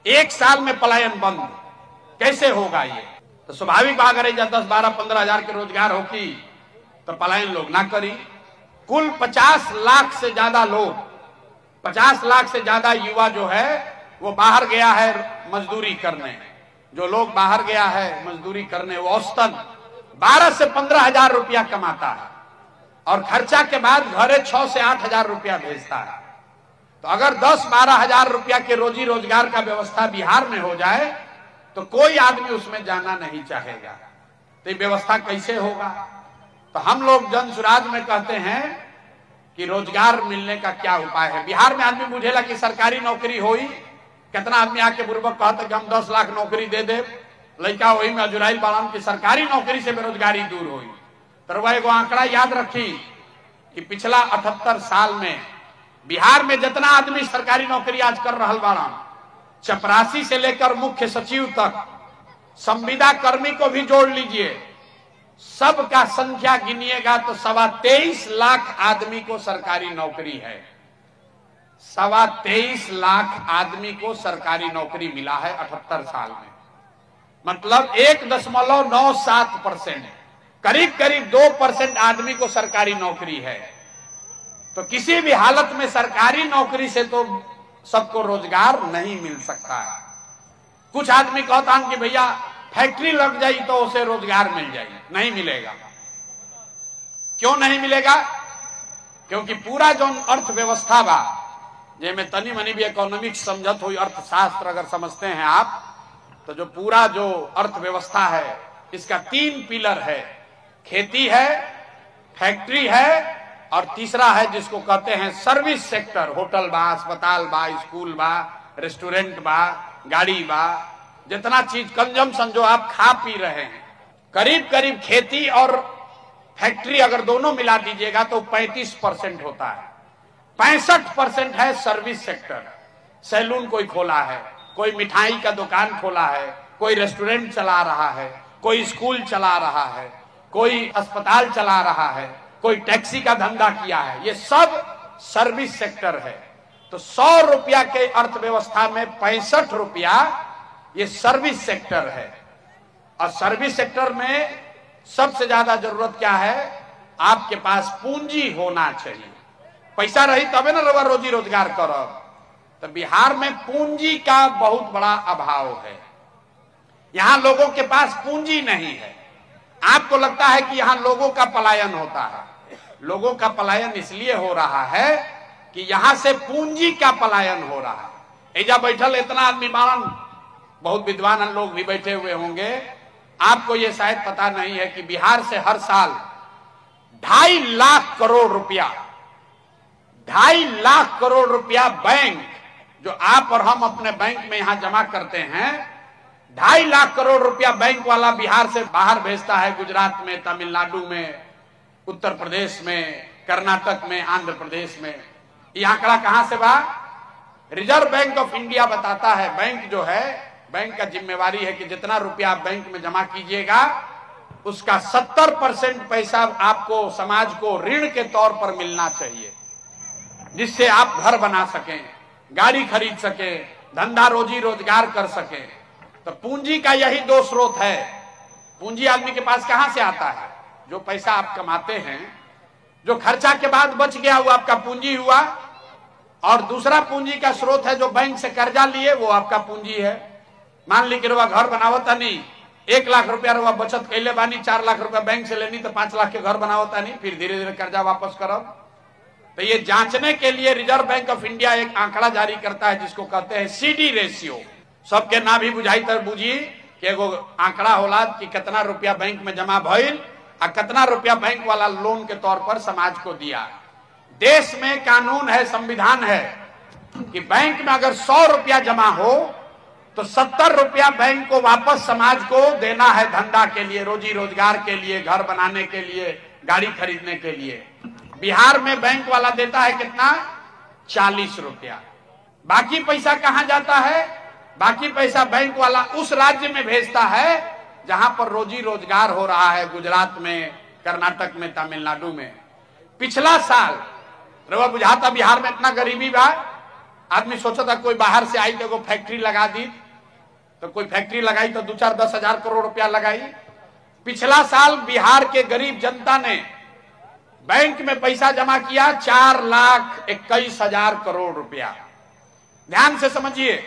एक साल में पलायन बंद कैसे होगा? ये तो स्वाभाविक बात है, जब 10, 12, 15 हजार के रोजगार होगी तो पलायन लोग ना करी। कुल 50 लाख से ज्यादा लोग, 50 लाख से ज्यादा युवा जो है वो बाहर गया है मजदूरी करने। जो लोग बाहर गया है मजदूरी करने वो औसतन 12 से 15 हजार रुपया कमाता है और खर्चा के बाद घरे 6 से 8 हजार रुपया भेजता है। तो अगर 10-12 हजार रुपया के रोजी रोजगार का व्यवस्था बिहार में हो जाए तो कोई आदमी उसमें जाना नहीं चाहेगा। तो ये व्यवस्था कैसे होगा? तो हम लोग जन सुराज में कहते हैं कि रोजगार मिलने का क्या उपाय है। बिहार में आदमी बुझेला कि सरकारी नौकरी होई, कितना आदमी आके बुर्बक कहता कि हम 10 लाख नौकरी दे दे, लड़का वही में अजुराइल बालाम की सरकारी नौकरी से बेरोजगारी दूर हुई। तो वह एगो आंकड़ा याद रखी कि पिछला 78 साल में बिहार में जितना आदमी सरकारी नौकरी आज कर रहा बाड़ा, चपरासी से लेकर मुख्य सचिव तक, संविदा कर्मी को भी जोड़ लीजिए, सबका संख्या गिनिएगा तो 23.25 लाख आदमी को सरकारी नौकरी है। 23.25 लाख आदमी को सरकारी नौकरी मिला है 78 साल में। मतलब 1.97%, करीब करीब 2% आदमी को सरकारी नौकरी है। तो किसी भी हालत में सरकारी नौकरी से तो सबको रोजगार नहीं मिल सकता है। कुछ आदमी कहता है कि भैया फैक्ट्री लग जाए तो उसे रोजगार मिल जाए, नहीं मिलेगा। क्यों नहीं मिलेगा? क्योंकि पूरा जो अर्थव्यवस्था बा, जिसमें तनी मनी भी इकोनॉमिक्स समझत हुई, अर्थशास्त्र अगर समझते हैं आप, तो जो पूरा जो अर्थव्यवस्था है इसका 3 पिलर है। खेती है, फैक्ट्री है और तीसरा है जिसको कहते हैं सर्विस सेक्टर। होटल बा, अस्पताल बा, स्कूल बा, रेस्टोरेंट बा, गाड़ी बा, जितना चीज कंजम्पशन जो आप खा पी रहे हैं, करीब करीब खेती और फैक्ट्री अगर दोनों मिला दीजिएगा तो 35% होता है। 65% है सर्विस सेक्टर। सैलून कोई खोला है, कोई मिठाई का दुकान खोला है, कोई रेस्टोरेंट चला रहा है, कोई स्कूल चला रहा है, कोई अस्पताल चला रहा है, कोई टैक्सी का धंधा किया है, ये सब सर्विस सेक्टर है। तो 100 रुपया के अर्थव्यवस्था में 65 रुपया ये सर्विस सेक्टर है। और सर्विस सेक्टर में सबसे ज्यादा जरूरत क्या है? आपके पास पूंजी होना चाहिए। पैसा रही तबे ना लोग रोजी रोजगार करब। तो बिहार में पूंजी का बहुत बड़ा अभाव है। यहां लोगों के पास पूंजी नहीं है। आपको लगता है कि यहां लोगों का पलायन होता है। लोगों का पलायन इसलिए हो रहा है कि यहां से पूंजी का पलायन हो रहा है। एजा बैठल इतना आदमी बारन, बहुत विद्वान लोग भी बैठे हुए होंगे, आपको यह शायद पता नहीं है कि बिहार से हर साल 2.5 लाख करोड़ रुपया, 2.5 लाख करोड़ रुपया बैंक, जो आप और हम अपने बैंक में यहां जमा करते हैं, 2.5 लाख करोड़ रुपया बैंक वाला बिहार से बाहर भेजता है। गुजरात में, तमिलनाडु में, उत्तर प्रदेश में, कर्नाटक में, आंध्र प्रदेश में। ये आंकड़ा कहां से बा? रिजर्व बैंक ऑफ इंडिया बताता है। बैंक जो है, बैंक का जिम्मेवारी है कि जितना रुपया आप बैंक में जमा कीजिएगा उसका 70% पैसा आपको, समाज को ऋण के तौर पर मिलना चाहिए, जिससे आप घर बना सकें, गाड़ी खरीद सकें, धंधा रोजी रोजगार कर सकें। तो पूंजी का यही 2 स्रोत है। पूंजी आदमी के पास कहां से आता है? जो पैसा आप कमाते हैं, जो खर्चा के बाद बच गया वो आपका पूंजी हुआ, और दूसरा पूंजी का स्रोत है जो बैंक से कर्जा लिए, वो आपका पूंजी है। मान ली कि रुआ घर बनावता नहीं, 1 लाख रुपया रुआ बचत कैले बानी, 4 लाख रुपया बैंक से लेनी तो 5 लाख के घर बनावता नहीं, फिर धीरे धीरे कर्जा वापस करब। तो ये जांचने के लिए रिजर्व बैंक ऑफ इंडिया एक आंकड़ा जारी करता है जिसको कहते हैं CD रेशियो। सबके ना भी बुझाई तर बुझी कि एगो आंकड़ा होला कि कितना रुपया बैंक में जमा भइल और कितना रुपया बैंक वाला लोन के तौर पर समाज को दिया। देश में कानून है, संविधान है कि बैंक में अगर 100 रुपया जमा हो तो 70 रुपया बैंक को वापस समाज को देना है, धंधा के लिए, रोजी रोजगार के लिए, घर बनाने के लिए, गाड़ी खरीदने के लिए। बिहार में बैंक वाला देता है कितना? 40 रुपया। बाकी पैसा कहां जाता है? बाकी पैसा बैंक वाला उस राज्य में भेजता है जहां पर रोजी रोजगार हो रहा है, गुजरात में, कर्नाटक में, तमिलनाडु में। पिछला साल रवा बुझाता बिहार में इतना गरीबी बा, आदमी सोचा था कोई बाहर से आई तो कोई फैक्ट्री लगा दी, तो कोई फैक्ट्री लगाई तो 2-4-10 हजार करोड़ रुपया लगाई। पिछला साल बिहार के गरीब जनता ने बैंक में पैसा जमा किया 4,21,000 करोड़ रुपया। ध्यान से समझिए,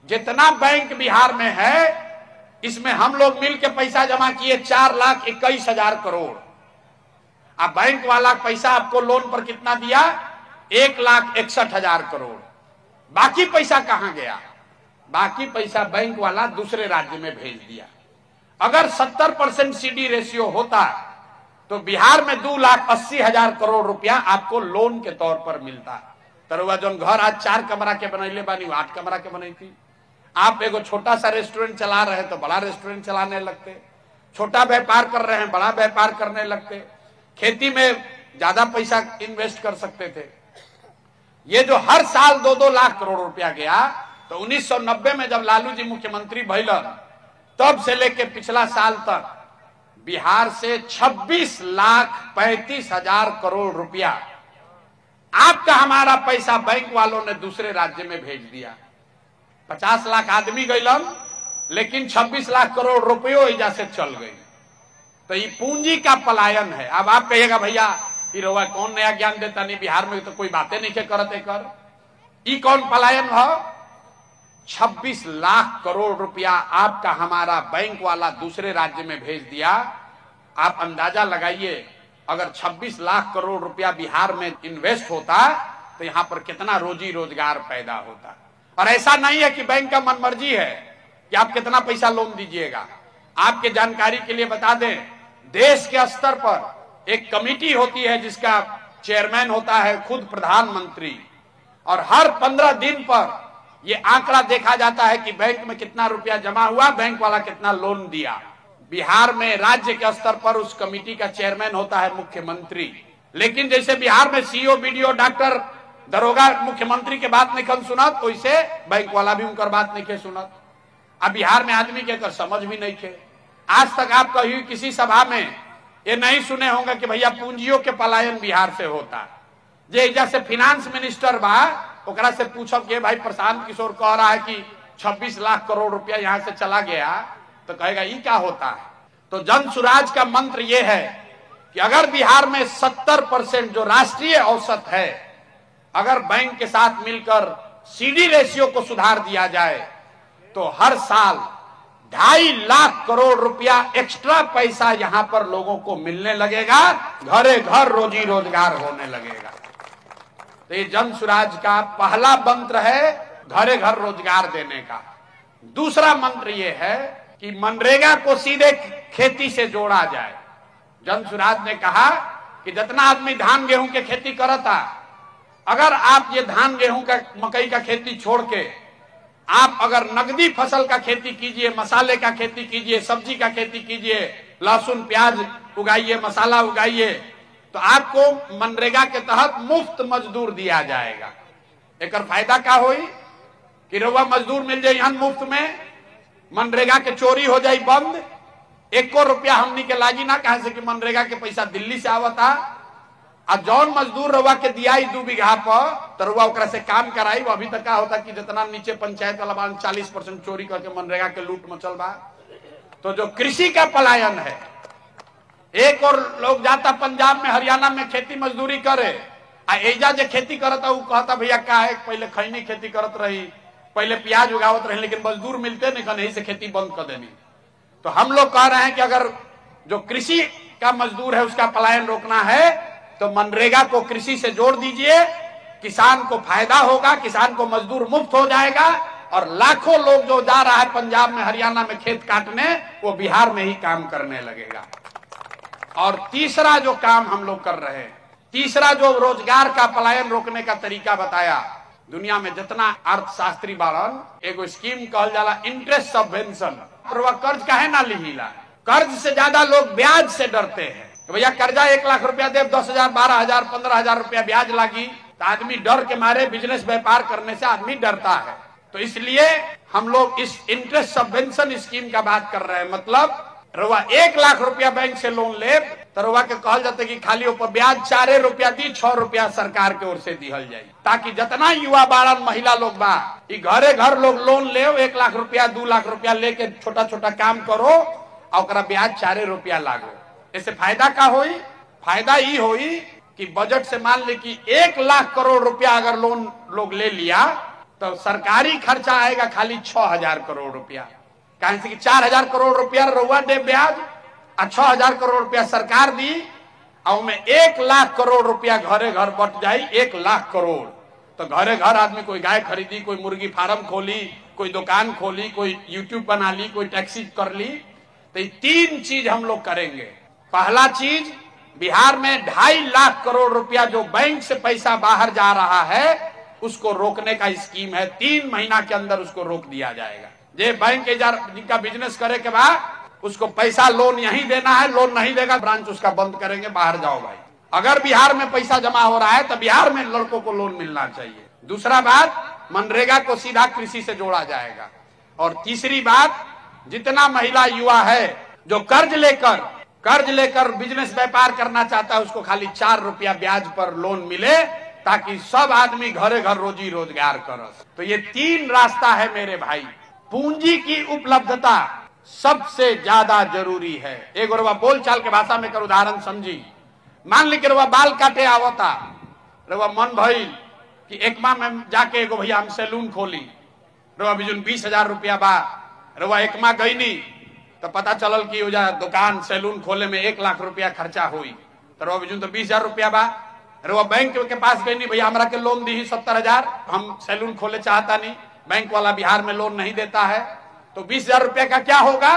जितना बैंक बिहार में है इसमें हम लोग मिलकर पैसा जमा किए 4,21,000 करोड़। अब बैंक वाला पैसा आपको लोन पर कितना दिया? 1,61,000 करोड़। बाकी पैसा कहां गया? बाकी पैसा बैंक वाला दूसरे राज्य में भेज दिया। अगर 70% सीडी रेशियो होता तो बिहार में 2,80,000 करोड़ रुपया आपको लोन के तौर पर मिलता। तरुआ जो घर आज 4 कमरा के बनैले बानी 8 कमरा के बनी थी। आप एगो छोटा सा रेस्टोरेंट चला रहे हैं तो बड़ा रेस्टोरेंट चलाने लगते, छोटा व्यापार कर रहे हैं बड़ा व्यापार करने लगते, खेती में ज्यादा पैसा इन्वेस्ट कर सकते थे। ये जो हर साल 2-2 लाख करोड़ रुपया गया, तो 1990 में जब लालू जी मुख्यमंत्री भइलन तब से लेके पिछला साल तक बिहार से 26,35,000 करोड़ रुपया आपका हमारा पैसा बैंक वालों ने दूसरे राज्य में भेज दिया। 50 लाख आदमी गइलन, लेकिन 26 लाख करोड़ रुपयों इजा से चल गई। तो ये पूंजी का पलायन है। अब आप कहिएगा भैया रउआ कौन नया ज्ञान देता? नहीं, बिहार में तो कोई बातें नहीं के करते कर। ई कौन पलायन है? 26 लाख करोड़ रुपया आपका हमारा बैंक वाला दूसरे राज्य में भेज दिया। आप अंदाजा लगाइए, अगर 26 लाख करोड़ रुपया बिहार में इन्वेस्ट होता तो यहां पर कितना रोजी रोजगार पैदा होता। और ऐसा नहीं है कि बैंक का मनमर्जी है कि आप कितना पैसा लोन दीजिएगा। आपके जानकारी के लिए बता दें, देश के स्तर पर एक कमेटी होती है जिसका चेयरमैन होता है खुद प्रधानमंत्री, और हर 15 दिन पर यह आंकड़ा देखा जाता है कि बैंक में कितना रुपया जमा हुआ, बैंक वाला कितना लोन दिया। बिहार में राज्य के स्तर पर उस कमेटी का चेयरमैन होता है मुख्यमंत्री। लेकिन जैसे बिहार में सीओ, बीडीओ, डॉक्टर, दरोगा मुख्यमंत्री के बात नहीं खन सुनत, वैसे बैंक वाला भी उनकर बात नहीं के सुनत। अब बिहार में आदमी के कर समझ भी नहीं थे। आज तक आप कहीं किसी सभा में ये नहीं सुने होंगे कि भैया पूंजियों के पलायन बिहार से होता। जैसे फिनांस मिनिस्टर बा, ओकरा से पूछब कि भाई प्रशांत किशोर कह रहा है कि 26 लाख करोड़ रुपया यहां से चला गया, तो कहेगा ये क्या होता है? तो जन सुराज का मंत्र यह है कि अगर बिहार में 70% जो राष्ट्रीय औसत है, अगर बैंक के साथ मिलकर सीडी रेशियो को सुधार दिया जाए तो हर साल 2.5 लाख करोड़ रुपया एक्स्ट्रा पैसा यहां पर लोगों को मिलने लगेगा, घरे घर रोजी रोजगार होने लगेगा। तो ये जन सुराज का पहला मंत्र है घरे घर रोजगार देने का। दूसरा मंत्र ये है कि मनरेगा को सीधे खेती से जोड़ा जाए। जन सुराज ने कहा कि जितना आदमी धान गेहूं के खेती करता, अगर आप ये धान गेहूं का, मकई का खेती छोड़ के आप अगर नगदी फसल का खेती कीजिए, मसाले का खेती कीजिए, सब्जी का खेती कीजिए, लहसुन प्याज उगाइए, मसाला उगाइए, तो आपको मनरेगा के तहत मुफ्त मजदूर दिया जाएगा। एक फायदा क्या होई कि रउआ मजदूर मिल जाए यहाँ मुफ्त में, मनरेगा के चोरी हो जाए बंद, 1 रुपया हमनी के लागी ना, कहे से कि मनरेगा के पैसा दिल्ली से आवता। आ जौन मजदूर रउआ के दिया 2 बीघा पर, तो रउआ ओकरा से काम कराई। अभी तक क्या होता कि जितना नीचे पंचायत वाला 40% चोरी करके मनरेगा के लूट मचल बा। तो जो कृषि का पलायन है, एक और लोग जाता पंजाब में, हरियाणा में खेती मजदूरी करे, आ एजा जो खेती करता वो कहता भैया क्या है, पहले खैनी खेती करत रही, पहले प्याज उगावत रही, लेकिन मजदूर मिलते नहीं, यही से खेती बंद कर देनी। तो हम लोग कह रहे हैं कि अगर जो कृषि का मजदूर है उसका पलायन रोकना है तो मनरेगा को कृषि से जोड़ दीजिए, किसान को फायदा होगा, किसान को मजदूर मुफ्त हो जाएगा, और लाखों लोग जो जा रहा है पंजाब में, हरियाणा में खेत काटने, वो बिहार में ही काम करने लगेगा। और तीसरा जो काम हम लोग कर रहे हैं, तीसरा जो रोजगार का पलायन रोकने का तरीका बताया, दुनिया में जितना अर्थशास्त्री बारन, एगो स्कीम कहल जाला इंटरेस्ट सबवेंशन। कर्ज काहे ना लिहिला? कर्ज से ज्यादा लोग ब्याज से डरते हैं। भैया कर्जा 1 लाख रुपया दे, 10,000, 12,000, 15,000 रुपया ब्याज लागी, तो आदमी डर के मारे बिजनेस व्यापार करने से आदमी डरता है। तो इसलिए हम लोग इस इंटरेस्ट सबवेंशन स्कीम का बात कर रहे हैं। मतलब रउआ 1 लाख रुपया बैंक से लोन ले, तरवा के कहल जाते कि खाली ऊपर ब्याज 4 रुपया दी, 6 रुपया सरकार के ओर से दिहल जाये, ताकि जितना युवा बारन महिला लोग बा घरे घर लोग लोन ले 1 लाख रुपया 2 लाख रुपया लेके छोटा छोटा काम करो और ब्याज 4 रुपया लागो। इससे फायदा का होई? फायदा ये होई कि बजट से मान ले कि 1 लाख करोड़ रुपया अगर लोन लोग ले लिया तो सरकारी खर्चा आएगा खाली 6000 करोड़ रुपया। कहीं से कि 4000 करोड़ रुपया रउआ दे ब्याज और 6000 करोड़ रुपया सरकार दी और में 1 लाख करोड़ रुपया घरे घर बट जाये। 1 लाख करोड़ तो घरे घर आदमी कोई गाय खरीदी, कोई मुर्गी फार्म खोली, कोई दुकान खोली, कोई यूट्यूब बना ली, कोई टैक्सी कर ली। तो ये 3 चीज हम लोग करेंगे। पहला चीज, बिहार में 2.5 लाख करोड़ रुपया जो बैंक से पैसा बाहर जा रहा है उसको रोकने का स्कीम है। 3 महीना के अंदर उसको रोक दिया जाएगा। जे बैंक जिनका बिजनेस करे के बाद उसको पैसा लोन यहीं देना है, लोन नहीं देगा ब्रांच उसका बंद करेंगे, बाहर जाओ भाई। अगर बिहार में पैसा जमा हो रहा है तो बिहार में लड़कों को लोन मिलना चाहिए। दूसरा बात, मनरेगा को सीधा कृषि से जोड़ा जाएगा। और तीसरी बात, जितना महिला युवा है जो कर्ज लेकर बिजनेस व्यापार करना चाहता है उसको खाली 4 रुपया ब्याज पर लोन मिले ताकि सब आदमी घरे घर रोजी रोजगार कर। तो ये 3 रास्ता है मेरे भाई। पूंजी की उपलब्धता सबसे ज्यादा जरूरी है। एक रवा बोल चाल के भाषा में कर उदाहरण समझी। मान ली कि रवा बाल काटे आवता, रवा मन भइल कि एकमा में जाके एगो भैया हम सैलून खोली, रवा बिजुन 20,000 रुपया बा, रवा एकमा गईनी तो पता चलल कि दुकान सैलून खोले में 1 लाख रुपया खर्चा हुई, तो रवा बिजुन तो 20,000 रुपया बा। रवा बैंक के पास गईनी, भैया हमरा के लोन दी 70,000, हम सैलून खोले चाहता नहीं, बैंक वाला बिहार में लोन नहीं देता है। तो 20,000 रुपया का क्या होगा?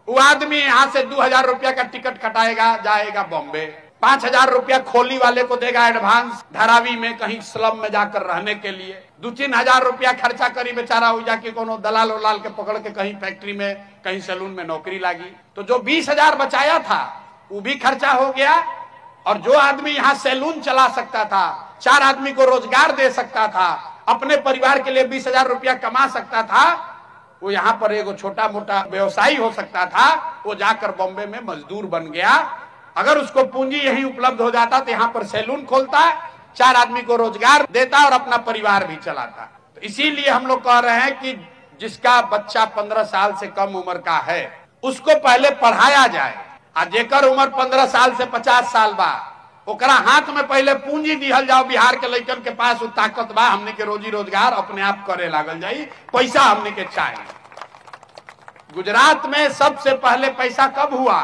वो आदमी यहाँ से 2,000 रुपया का टिकट कटाएगा, जाएगा बॉम्बे, 5,000 रुपया खोली वाले को देगा एडवांस, धारावी में कहीं स्लम में जाकर रहने के लिए। 2-3 हजार रुपया खर्चा करी बेचारा हो जाके कोनो दलाल उलाल के पकड़ के कहीं फैक्ट्री में, कहीं सैलून में नौकरी लागी। तो जो 20,000 बचाया था वो भी खर्चा हो गया। और जो आदमी यहाँ सैलून चला सकता था, 4 आदमी को रोजगार दे सकता था, अपने परिवार के लिए 20,000 रुपया कमा सकता था, वो यहाँ पर एगो छोटा मोटा व्यवसायी हो सकता था, वो जाकर बॉम्बे में मजदूर बन गया। अगर उसको पूंजी यहीं उपलब्ध हो जाता तो यहाँ पर सैलून खोलता, 4 आदमी को रोजगार देता और अपना परिवार भी चलाता। तो इसीलिए हम लोग कह रहे हैं कि जिसका बच्चा 15 साल से कम उम्र का है उसको पहले पढ़ाया जाए। आज जेकर उम्र 15 साल से 50 साल बा ओकरा हाथ में पहले पूंजी दिहल जाओ। बिहार के लड़कन के पास वो ताकत बा, हमने के रोजी रोजगार अपने आप करे लागल जाई, पैसा हमने के चाहिए। गुजरात में सबसे पहले पैसा कब हुआ?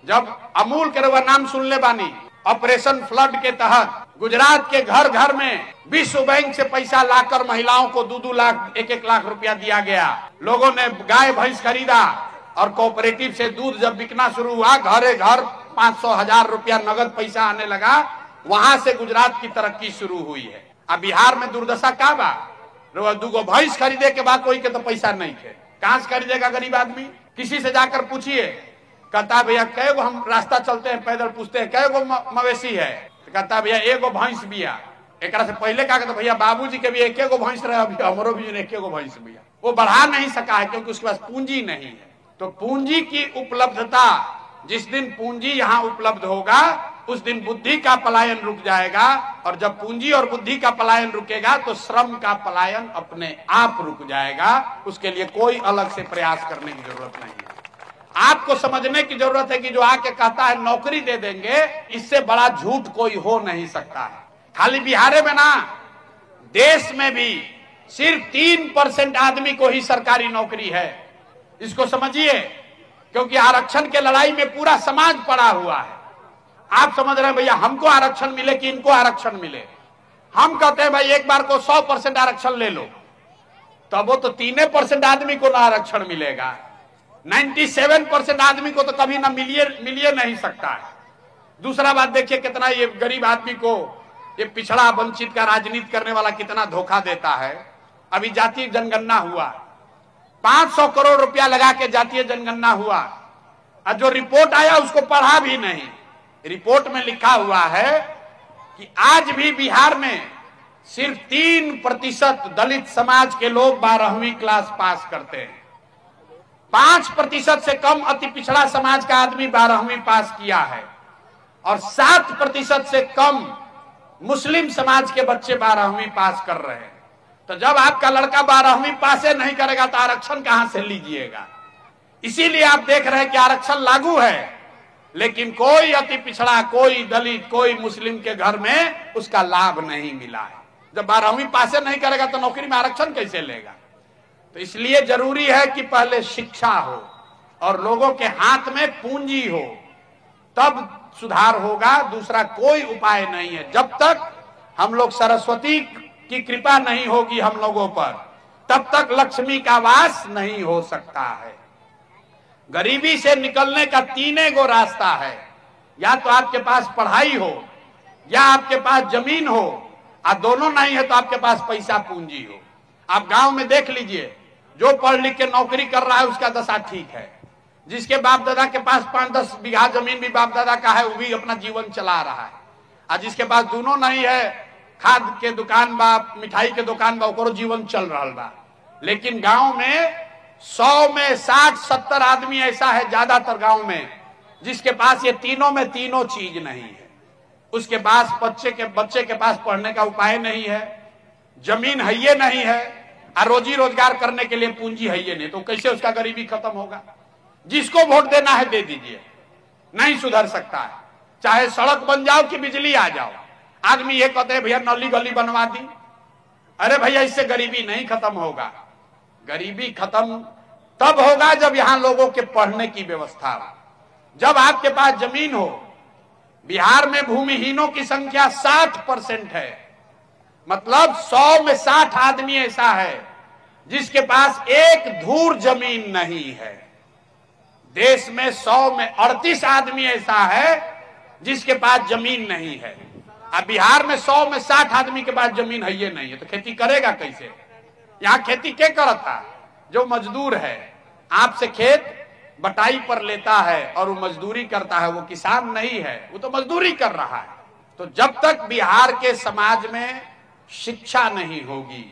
जब अमूल के रवा नाम सुन ले बानी, ऑपरेशन फ्लड के तहत गुजरात के घर घर में विश्व बैंक से पैसा लाकर महिलाओं को 2-2 लाख 1-1 लाख रुपया दिया गया। लोगों ने गाय भैंस खरीदा और कोऑपरेटिव से दूध जब बिकना शुरू हुआ, घरे घर 500,000 रुपया नगद पैसा आने लगा। वहां से गुजरात की तरक्की शुरू हुई है। अब बिहार में दुर्दशा का बा? 2 भैंस खरीदे के बाद कोई के तो पैसा नहीं थे, कहां से खरीदेगा गरीब आदमी? किसी से जाकर पूछिए, कहता भैया कै गो हम रास्ता चलते हैं पैदल, पूछते हैं कै गो मवेशी है, तो कहता भैया 1 भैंस बिया। एक से पहले कहा तो भैया बाबूजी के भी 1 भैंस रहे, अभी हमरो भी 1 भैंस बिया। वो बढ़ा नहीं सका है क्योंकि उसके पास पूंजी नहीं है। तो पूंजी की उपलब्धता, जिस दिन पूंजी यहाँ उपलब्ध होगा उस दिन बुद्धि का पलायन रुक जाएगा। और जब पूंजी और बुद्धि का पलायन रुकेगा तो श्रम का पलायन अपने आप रुक जाएगा। उसके लिए कोई अलग से प्रयास करने की जरूरत नहीं है। आपको समझने की जरूरत है कि जो आके कहता है नौकरी दे देंगे, इससे बड़ा झूठ कोई हो नहीं सकता है। खाली बिहार में ना, देश में भी सिर्फ 3% आदमी को ही सरकारी नौकरी है। इसको समझिए, क्योंकि आरक्षण के लड़ाई में पूरा समाज पड़ा हुआ है। आप समझ रहे हैं भैया हमको आरक्षण मिले कि इनको आरक्षण मिले? हम कहते हैं भाई एक बार को 100% आरक्षण ले लो, तब वो तो 3% आदमी को ना आरक्षण मिलेगा, 97% आदमी को तो कभी ना मिलिए नहीं सकता है। दूसरा बात देखिए कितना ये गरीब आदमी को, ये पिछड़ा वंचित का राजनीति करने वाला कितना धोखा देता है। अभी जातीय जनगणना हुआ, 500 करोड़ रुपया लगा के जातीय जनगणना हुआ, और जो रिपोर्ट आया उसको पढ़ा भी नहीं। रिपोर्ट में लिखा हुआ है कि आज भी बिहार में सिर्फ 3% दलित समाज के लोग 12वीं क्लास पास करते हैं। 5% से कम अति पिछड़ा समाज का आदमी 12वीं पास किया है। और 7% से कम मुस्लिम समाज के बच्चे 12वीं पास कर रहे हैं। तो जब आपका लड़का 12वीं पास नहीं करेगा तो आरक्षण कहां से लीजिएगा? इसीलिए आप देख रहे हैं कि आरक्षण लागू है, लेकिन कोई अति पिछड़ा, कोई दलित, कोई मुस्लिम के घर में उसका लाभ नहीं मिला है। जब 12वीं पास नहीं करेगा तो नौकरी में आरक्षण कैसे लेगा? तो इसलिए जरूरी है कि पहले शिक्षा हो और लोगों के हाथ में पूंजी हो, तब सुधार होगा। दूसरा कोई उपाय नहीं है। जब तक हम लोग सरस्वती की कृपा नहीं होगी हम लोगों पर, तब तक लक्ष्मी का वास नहीं हो सकता है। गरीबी से निकलने का 3 गो रास्ता है। या तो आपके पास पढ़ाई हो, या आपके पास जमीन हो, और दोनों नहीं है तो आपके पास पैसा पूंजी हो। आप गांव में देख लीजिए, जो पढ़ लिख के नौकरी कर रहा है उसका दशा ठीक है। जिसके बाप दादा के पास 5-10 बीघा जमीन भी बाप दादा का है, वो भी अपना जीवन चला रहा है। और जिसके पास दोनों नहीं है, खाद के दुकान बा, मिठाई के दुकान बा, ओकरो जीवन चल रहा बा। लेकिन गांव में 100 में 60-70 आदमी ऐसा है, ज्यादातर गांव में, जिसके पास ये तीनों चीज नहीं है। उसके पास बच्चे के पास पढ़ने का उपाय नहीं है, जमीन है ये नहीं है, और रोजी रोजगार करने के लिए पूंजी है ये नहीं। तो कैसे उसका गरीबी खत्म होगा? जिसको वोट देना है दे दीजिए, नहीं सुधर सकता है। चाहे सड़क बन जाओ कि बिजली आ जाओ, आदमी ये कहते हैं भैया नली गली बनवा दी। अरे भैया, इससे गरीबी नहीं खत्म होगा। गरीबी खत्म तब होगा जब यहां लोगों के पढ़ने की व्यवस्था हो, जब आपके पास जमीन हो। बिहार में भूमिहीनों की संख्या 60% है। मतलब 100 में 60 आदमी ऐसा है जिसके पास एक धूर जमीन नहीं है। देश में 100 में 38 आदमी ऐसा है जिसके पास जमीन नहीं है। अब बिहार में 100 में 60 आदमी के पास जमीन है ये नहीं है, तो खेती करेगा कैसे? यहाँ खेती क्या करता? जो मजदूर है, आपसे खेत बटाई पर लेता है और वो मजदूरी करता है, वो किसान नहीं है, वो तो मजदूरी कर रहा है। तो जब तक बिहार के समाज में शिक्षा नहीं होगी,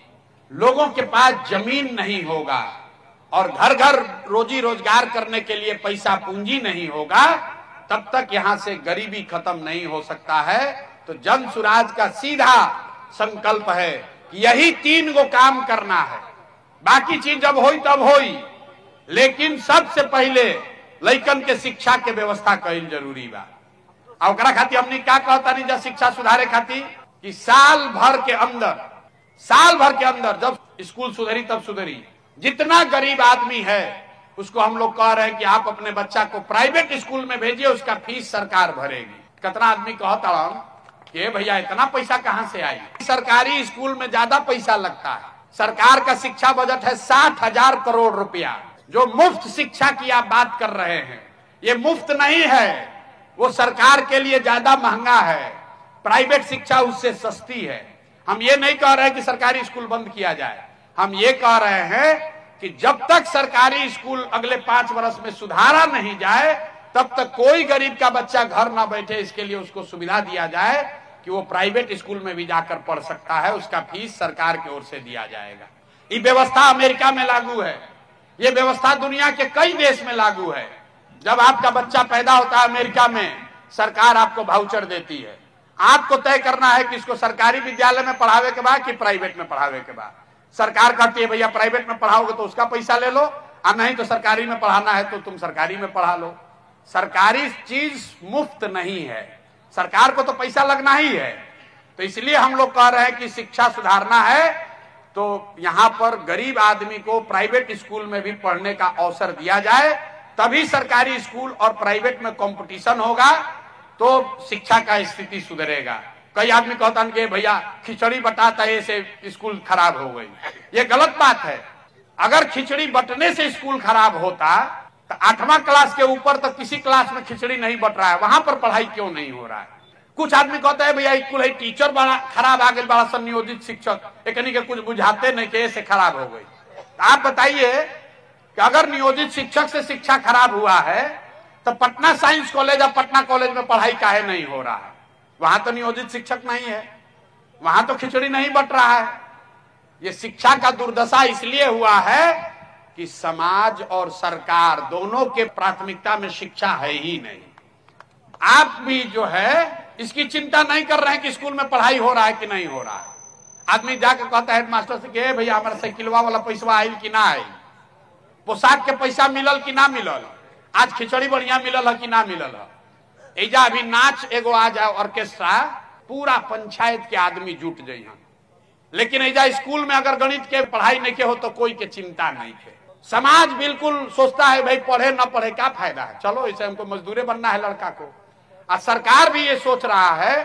लोगों के पास जमीन नहीं होगा, और घर घर रोजी रोजगार करने के लिए पैसा पूंजी नहीं होगा, तब तक यहां से गरीबी खत्म नहीं हो सकता है। तो जन सुराज का सीधा संकल्प है कि यही 3 गो काम करना है। बाकी चीज जब होई तब होई, लेकिन सबसे पहले लइकन के शिक्षा के व्यवस्था कईल जरूरी बा। और ओकरा खातिर हमने क्या कहता नहीं, जब शिक्षा सुधारे खातिर कि साल भर के अंदर जब स्कूल सुधरी तब सुधरी। जितना गरीब आदमी है उसको हम लोग कह रहे हैं कि आप अपने बच्चा को प्राइवेट स्कूल में भेजिए, उसका फीस सरकार भरेगी। कितना आदमी कहता कि भैया इतना पैसा कहां से आई? सरकारी स्कूल में ज्यादा पैसा लगता है। सरकार का शिक्षा बजट है 60,000 करोड़ रुपया। जो मुफ्त शिक्षा की आप बात कर रहे हैं, ये मुफ्त नहीं है, वो सरकार के लिए ज्यादा महंगा है। प्राइवेट शिक्षा उससे सस्ती है। हम ये नहीं कह रहे कि सरकारी स्कूल बंद किया जाए, हम ये कह रहे हैं कि जब तक सरकारी स्कूल अगले 5 वर्ष में सुधारा नहीं जाए, तब तक कोई गरीब का बच्चा घर ना बैठे। इसके लिए उसको सुविधा दिया जाए कि वो प्राइवेट स्कूल में भी जाकर पढ़ सकता है, उसका फीस सरकार की ओर से दिया जाएगा। ये व्यवस्था अमेरिका में लागू है, ये व्यवस्था दुनिया के कई देश में लागू है। जब आपका बच्चा पैदा होता है अमेरिका में, सरकार आपको वाउचर देती है। आपको तय करना है कि इसको सरकारी विद्यालय में पढ़ावे के बाद कि प्राइवेट में पढ़ावे के बाद। सरकार कहती है भैया प्राइवेट में पढ़ाओगे तो उसका पैसा ले लो, और नहीं तो सरकारी में पढ़ाना है तो तुम सरकारी में पढ़ा लो। सरकारी चीज मुफ्त नहीं है, सरकार को तो पैसा लगना ही है। तो इसलिए हम लोग कह रहे हैं कि शिक्षा सुधारना है तो यहाँ पर गरीब आदमी को प्राइवेट स्कूल में भी पढ़ने का अवसर दिया जाए, तभी सरकारी स्कूल और प्राइवेट में कंपटीशन होगा, तो शिक्षा का स्थिति सुधरेगा। कई आदमी कहता है कि भैया खिचड़ी बटाता है से स्कूल खराब हो गई। ये गलत बात है। अगर खिचड़ी बटने से स्कूल खराब होता तो 8वां क्लास के ऊपर तक किसी क्लास में खिचड़ी नहीं बट रहा है, वहां पर पढ़ाई क्यों नहीं हो रहा है? कुछ आदमी कहता है भैया स्कूल है टीचर बड़ा खराब आ गए, बड़ा सा नियोजित शिक्षक एकनी के कुछ बुझाते नहीं के से खराब हो गई। तो आप बताइए कि अगर नियोजित शिक्षक से शिक्षा खराब हुआ है तो पटना साइंस कॉलेज और पटना कॉलेज में पढ़ाई काहे नहीं हो रहा है? वहां तो नियोजित शिक्षक नहीं है, वहां तो खिचड़ी नहीं बट रहा है। ये शिक्षा का दुर्दशा इसलिए हुआ है कि समाज और सरकार दोनों के प्राथमिकता में शिक्षा है ही नहीं। आप भी जो है इसकी चिंता नहीं कर रहे हैं कि स्कूल में पढ़ाई हो रहा है कि नहीं हो रहा है। आदमी जाकर कहता है हेडमास्टर से कि भैया हमारा साइकिलवा वाला पैसा आयल कि ना आयल, पोशाक के पैसा मिलल कि ना मिलल, आज खिचड़ी बढ़िया मिलल है कि ना मिलल है। एजा अभी नाच एगो आ जाए ऑर्केस्ट्रा, पूरा पंचायत के आदमी जुट जाये, लेकिन एजा स्कूल में अगर गणित के पढ़ाई नहीं के हो तो कोई के चिंता नहीं है। समाज बिल्कुल सोचता है भाई पढ़े ना पढ़े क्या फायदा है, चलो इसे हमको मजदूरी बनना है लड़का को। और सरकार भी ये सोच रहा है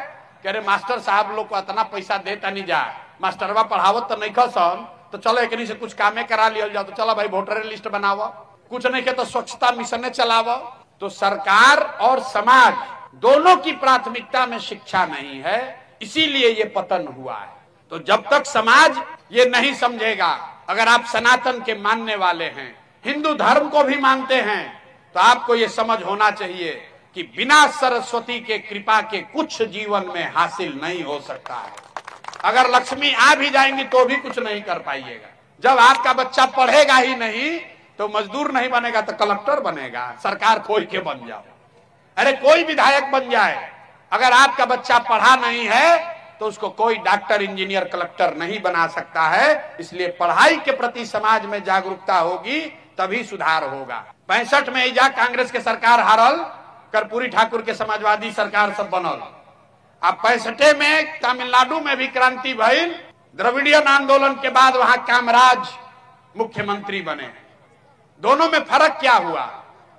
कि अरे मास्टर साहब लोग को इतना पैसा देता नहीं जा, मास्टरवा पढ़ावत तो नहीं खसन, तो चलो एक से कुछ कामे करा लिया जाओ, तो चलो भाई वोटर लिस्ट बनावो, कुछ नहीं के तो स्वच्छता मिशन चलावो। तो सरकार और समाज दोनों की प्राथमिकता में शिक्षा नहीं है, इसीलिए ये पतन हुआ है। तो जब तक समाज ये नहीं समझेगा, अगर आप सनातन के मानने वाले हैं, हिंदू धर्म को भी मानते हैं, तो आपको ये समझ होना चाहिए कि बिना सरस्वती के कृपा के कुछ जीवन में हासिल नहीं हो सकता है। अगर लक्ष्मी आ भी जाएंगी तो भी कुछ नहीं कर पाइएगा। जब आपका बच्चा पढ़ेगा ही नहीं तो मजदूर नहीं बनेगा तो कलेक्टर बनेगा, सरकार कोई के बन जाओ, अरे कोई विधायक बन जाए, अगर आपका बच्चा पढ़ा नहीं है तो उसको कोई डॉक्टर इंजीनियर कलेक्टर नहीं बना सकता है। इसलिए पढ़ाई के प्रति समाज में जागरूकता होगी तभी सुधार होगा। 65 में इजा कांग्रेस के सरकार हारल, कर्पूरी ठाकुर के समाजवादी सरकार सब बनल। अब 65 में तमिलनाडु में भी क्रांति भइल, द्रविडियन आंदोलन के बाद वहां कामराज मुख्यमंत्री बने। दोनों में फर्क क्या हुआ,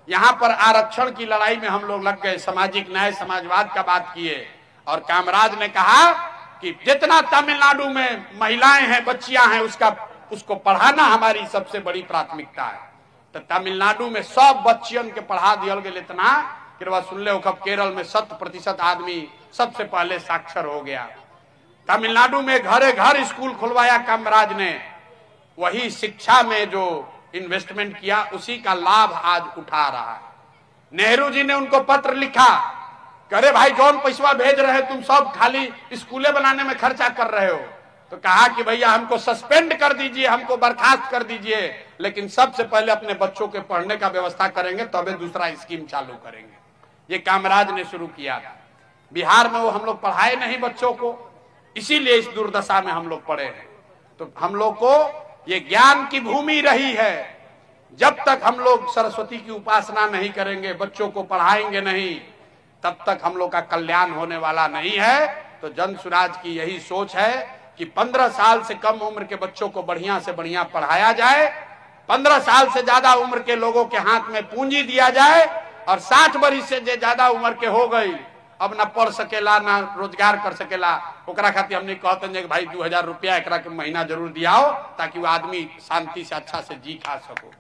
यहां पर आरक्षण की लड़ाई में हम लोग लग गए, सामाजिक न्याय समाजवाद का बात किए, और कामराज ने कहा कि जितना तमिलनाडु में महिलाएं हैं, बच्चियां हैं, उसको पढ़ाना हमारी सबसे बड़ी प्राथमिकता है। तो तमिलनाडु में सब बच्चियन के पढ़ा दिया गया, इतना कि सुन ले केरल में 100% आदमी सबसे पहले साक्षर हो गया। तमिलनाडु में घरे घर स्कूल खुलवाया कामराज ने, वही शिक्षा में जो इन्वेस्टमेंट किया उसी का लाभ आज उठा रहा है। नेहरू जी ने उनको पत्र लिखा, करे भाई जौन पैसा भेज रहे तुम सब खाली स्कूलें बनाने में खर्चा कर रहे हो, तो कहा कि भैया हमको सस्पेंड कर दीजिए, हमको बर्खास्त कर दीजिए, लेकिन सबसे पहले अपने बच्चों के पढ़ने का व्यवस्था करेंगे तबे दूसरा स्कीम चालू करेंगे। ये कामराज ने शुरू किया था। बिहार में वो हम लोग पढ़ाए नहीं बच्चों को, इसीलिए इस दुर्दशा में हम लोग पड़े हैं। तो हम लोग को ये ज्ञान की भूमि रही है, जब तक हम लोग सरस्वती की उपासना नहीं करेंगे, बच्चों को पढ़ाएंगे नहीं, तब तक हम लोग का कल्याण होने वाला नहीं है। तो जन सुराज की यही सोच है कि 15 साल से कम उम्र के बच्चों को बढ़िया से बढ़िया पढ़ाया जाए, 15 साल से ज्यादा उम्र के लोगों के हाथ में पूंजी दिया जाए, और 60 वर्ष से ज्यादा उम्र के हो गई, अब ना पढ़ सकेला ना रोजगार कर सकेला, ओकरा खातिर हमने कहते हैं कि भाई 2000 रुपया एकरा के महीना जरूर दियाओ, ताकि वो आदमी शांति से अच्छा से जी खा सको।